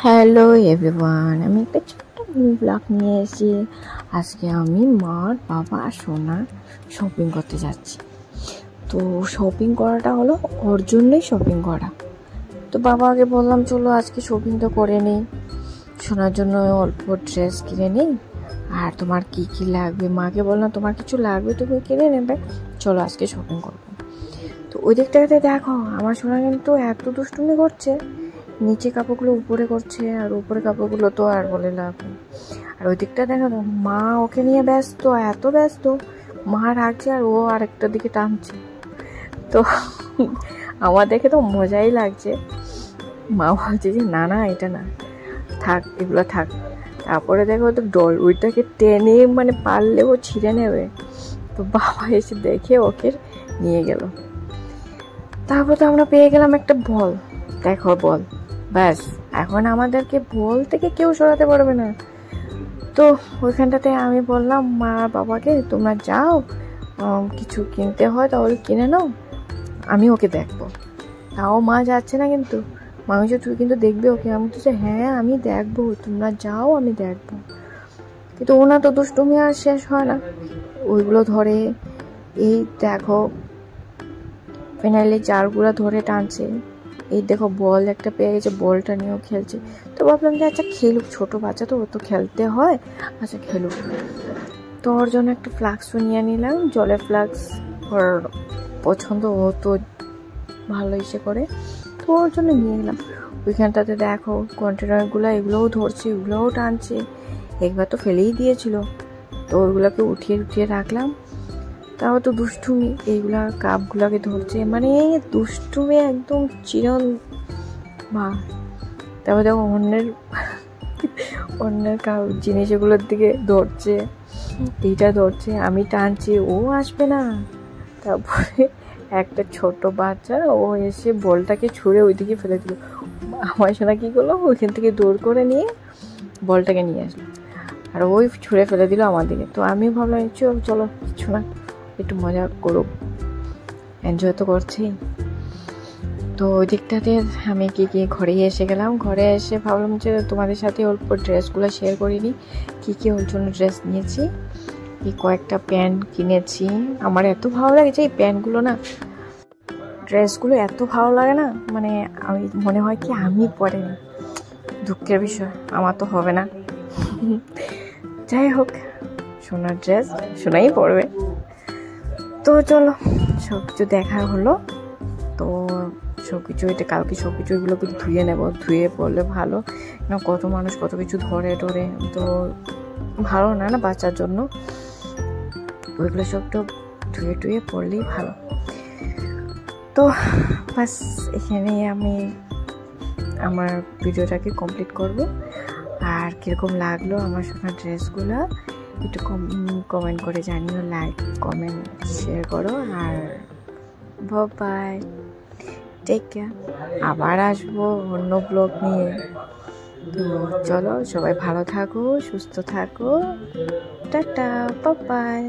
Hello everyone, আমি একটা ছোট্ট ব্লগ নিয়ে এসেছি। আজকে আমি মার বাবা আর সোনা শপিং করতে যাচ্ছি। তো শপিং করাটা হলো ওর জন্যই শপিং করা। তো বাবাকে বললাম চলো আজকে শপিংটা করে নিই, সোনার জন্য অল্প ড্রেস কিনে নিই। আর তোমার কি কি লাগবে, মাকে বললাম তোমার কিছু লাগবে তুমি কিনে নেবে, চলো আজকে শপিং করবো। তো ওই দিকটাতে দেখো আমার সোনা কিন্তু এত দুষ্টুমি করছে, নিচে কাপড়গুলো উপরে করছে আর উপরে কাপড়গুলো তো আর বলে লাভ নেই। আর ওই দিকটা দেখো মা ওকে নিয়ে ব্যস্ত, এত ব্যস্ত, মা রাখছে আর ও আরেকটা দিকে টানছে। তো আমার দেখে তো মজাই লাগছে। মা বলছে যে না না এটা না, থাক এগুলো থাক। তারপরে দেখো তো ডল ওইটাকে টেনে মানে পারলে ও ছিঁড়ে নেবে। তো বাবা এসে দেখে ওকে নিয়ে গেল। তারপর তো আমরা পেয়ে গেলাম একটা বল। দেখো বল, ব্যাস এখন আমাদেরকে বল থেকে কেউ সরাতে পারবে না। তো ওইখানটাতে আমি বললাম মা বাবাকে তোমরা যাও, কিছু কিনতে হয় তাহলে কিনে নাও, আমি ওকে দেখবো। তাও মা যাচ্ছে না, কিন্তু মা বলছে তুই কিন্তু দেখবি ওকে। আমি বলছি হ্যাঁ আমি দেখবো, তোমরা যাও আমি দেখবো। কিন্তু ওনা তো দুষ্টুমি আর শেষ হয় না, ওইগুলো ধরে এই দেখো ফিনাইলে জারগুলো ধরে টানছে। এই দেখো বল একটা পেয়ে গেছে, বলটা নিয়েও খেলছে। তো ভাবলাম যে আচ্ছা খেলুক, ছোটো বাচ্চা তো ও তো খেলতে হয়, আচ্ছা খেলুক। তো ওর জন্য একটা ফ্লাক্সও নিয়ে নিলাম, জলের ফ্লাক্স ওর পছন্দ, ও তো ভালো ইসে করে, তো ওর জন্য নিয়ে নিলাম। ওইখানটাতে দেখো কন্টেনারগুলো এগুলোও ধরছে, ওগুলোও টানছে। একবার তো ফেলেই দিয়েছিল, তো ওইগুলোকে উঠিয়ে উঠিয়ে রাখলাম। তাও তো দুষ্টুমি, এইগুলা কাপগুলাকে ধরছে, মানে দুষ্টুমি একদম চিরন মা। তারপর দেখো অন্যের জিনিসগুলোর দিকে ধরছে, এইটা ধরছে, আমি টানছি, ও আসবে না। তারপরে একটা ছোট বাচ্চা ও এসে বলটাকে ছুঁড়ে ওইদিকে ফেলে দিল। আমার সোনা কী করলো, ওইখান থেকে দৌড় করে নিয়ে বলটাকে নিয়ে আসলো, আর ওই ছুঁড়ে ফেলে দিল আমার দিকে। তো আমি ভাবলাম চলো কিছু না, একটু মজা করুক, এনজয় তো করছি। তো ওই দিকটাতে আমি কি ঘরে এসে গেলাম। ঘরে এসে ভাবলাম যে তোমাদের সাথে অল্প ড্রেসগুলো শেয়ার করিনি, কি ওর জন্য ড্রেস নিয়েছি। এই কয়েকটা প্যান্ট কিনেছি, আমার এত ভালো লাগছে এই প্যান্টগুলো, না ড্রেসগুলো এত ভালো লাগে না, মানে আমি মনে হয় কি আমি পরে নি। দুঃখের বিষয়, আমার তো হবে না। যাই হোক, সোনার ড্রেস সোনাই পরবে। তো চলো সব কিছু দেখা হলো। তো সব কিছু এটা কালকে সব কিছু এগুলোকে ধুয়ে নেব, ধুয়ে পড়লে ভালো, কত মানুষ কত কিছু ধরে টরে, তো ভালো না না বাচ্চার জন্য। ওইগুলো সবটা ধুয়ে টুয়ে পড়লেই ভালো। তো বাস এখানেই আমি আমার ভিডিওটাকে কমপ্লিট করব। আর কীরকম লাগলো আমার সোনার ড্রেসগুলো একটু কমেন্ট করে জানিও, লাইক কমেন্ট শেয়ার করো। আর বাই, টেক কেয়ার। আবার আসবো অন্য ব্লগ নিয়ে। তো চলো সবাই ভালো থাকো, সুস্থ থাকো, টাটা, বাই।